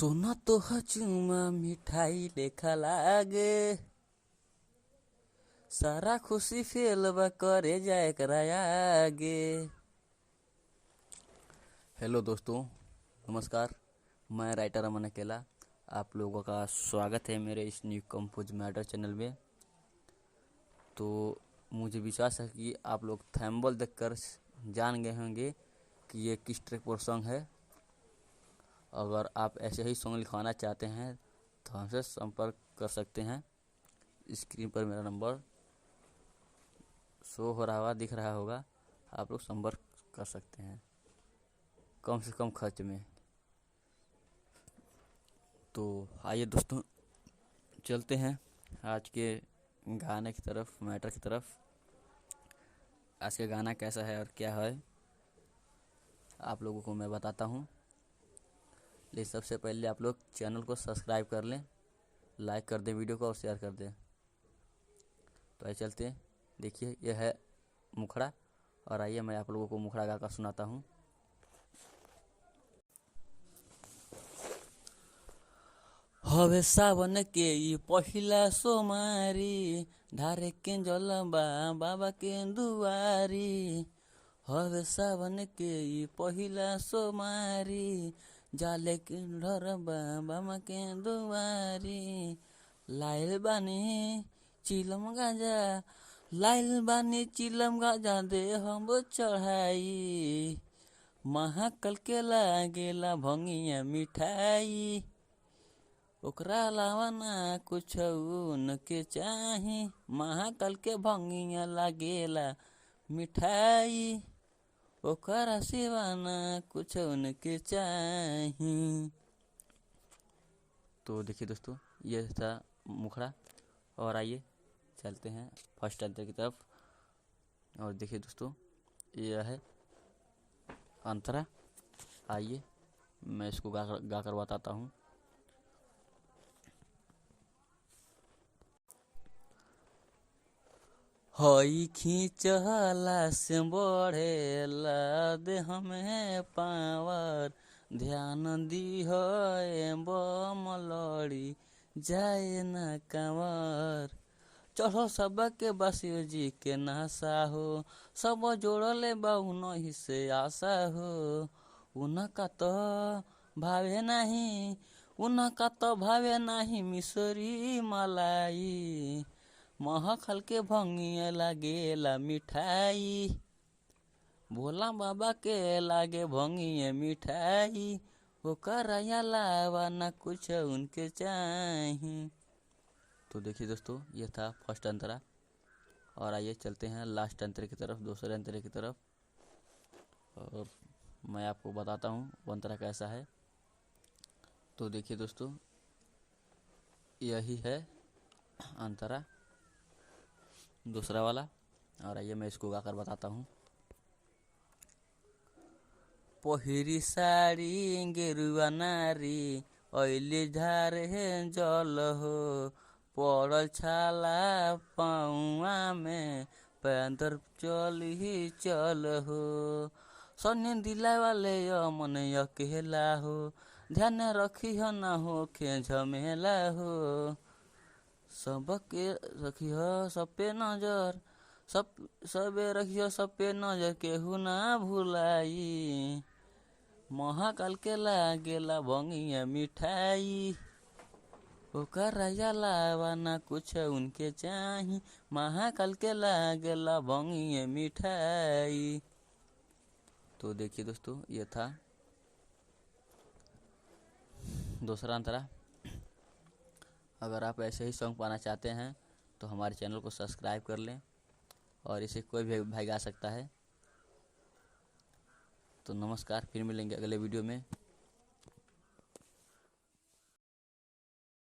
सोना तो चुमा मिठाई लेखा लागे, सारा खुशी फेलबा करे जाए करायागे। हेलो दोस्तों, नमस्कार। मैं राइटर अमन अकेला आप लोगों का स्वागत है मेरे इस न्यू कंपोज मैटर चैनल में। तो मुझे विश्वास है कि आप लोग थंबनेल देखकर जान गए होंगे कि ये किस ट्रैक पर सॉन्ग है। अगर आप ऐसे ही सॉन्ग लिखवाना चाहते हैं तो हमसे संपर्क कर सकते हैं। स्क्रीन पर मेरा नंबर शो हो रहा होगा, दिख रहा होगा, आप लोग संपर्क कर सकते हैं कम से कम खर्च में। तो आइए दोस्तों, चलते हैं आज के गाने की तरफ, मैटर की तरफ। आज का गाना कैसा है और क्या है आप लोगों को मैं बताता हूँ। लेकिन सबसे पहले आप लोग चैनल को सब्सक्राइब कर लें, लाइक कर दें वीडियो को और शेयर कर दें। तो आइए चलते हैं। देखिए, यह है मुखड़ा, और आइए मैं आप लोगों को मुखड़ा गाकर सुनाता हूँ। हवे सावन के ई पहिला सोमारी, ढारे के जलबा बाबा के दुआरी। हवे सावन के ई पहिला सोमारी, जाले के ढरबा बाबा के दुआरी। लाइल बानी चिलम गाजा, लाइल बानी चिलम गाजा दे हम चढ़ाई। महाकाल के लागेला भंगिया मिठाई, ओकरा अलावा ना कुछ उनके चाही। महाकाल के भंगिया लागेला मिठाई, ओकरा सिवा ना कुछ उनके चाही। तो देखिए दोस्तों, ये था मुखड़ा, और आइए चलते हैं फर्स्ट अंतर की तरफ। और देखिए दोस्तों, यह है अंतरा। आइए मैं इसको गाकर बताता हूँ। हई खींचला से बढ़ेला दे हमें पावर, ध्यान दी है बमलड़ी जाए न कंवर। चढ़ो सबके बासियो जी के नासा हो, सब जोड़ले बाऊ नहीं से आशा हो। उनका तो भावे नहीं, उनका तो भावे नहीं मिसरी मलाई। महाकाल के भंगिया लागेला मिठाई, भोला बाबा के लागे भंगिया मिठाई, ओकर अलावा ना कुछ उनके चाही। तो देखिए दोस्तों, ये था फर्स्ट अंतरा, और आइए चलते हैं लास्ट अंतरे की तरफ, दूसरे अंतरे की तरफ। और मैं आपको बताता हूँ वो अंतरा कैसा है। तो देखिए दोस्तों, यही है अंतरा दूसरा वाला, और आइए मैं इसको गाकर बताता हूँ। पहिरी साड़ी गेरुआ नारी, ऐली झार है जल हो। पड़ल छाला पाउआ में, पैदर चल ही चल हो। सन्नी दिला वाले मन अकेला हो, ध्यान रखी हो ना हो खे झमेला हो। सबके रखियो सब पे नजर, सबे रखियो सब पे नजर, केहू ना भुलाई। महाकाल के लागेला भंगिया मिठाई, ओकर अलावा ना कुछ उनके चाही। महाकाल के लागेला भंगिया मिठाई। तो देखिए दोस्तों, ये था दूसरा अंतरा। अगर आप ऐसे ही सॉन्ग पाना चाहते हैं तो हमारे चैनल को सब्सक्राइब कर लें, और इसे कोई भी भाई गा सकता है। तो नमस्कार, फिर मिलेंगे अगले वीडियो में।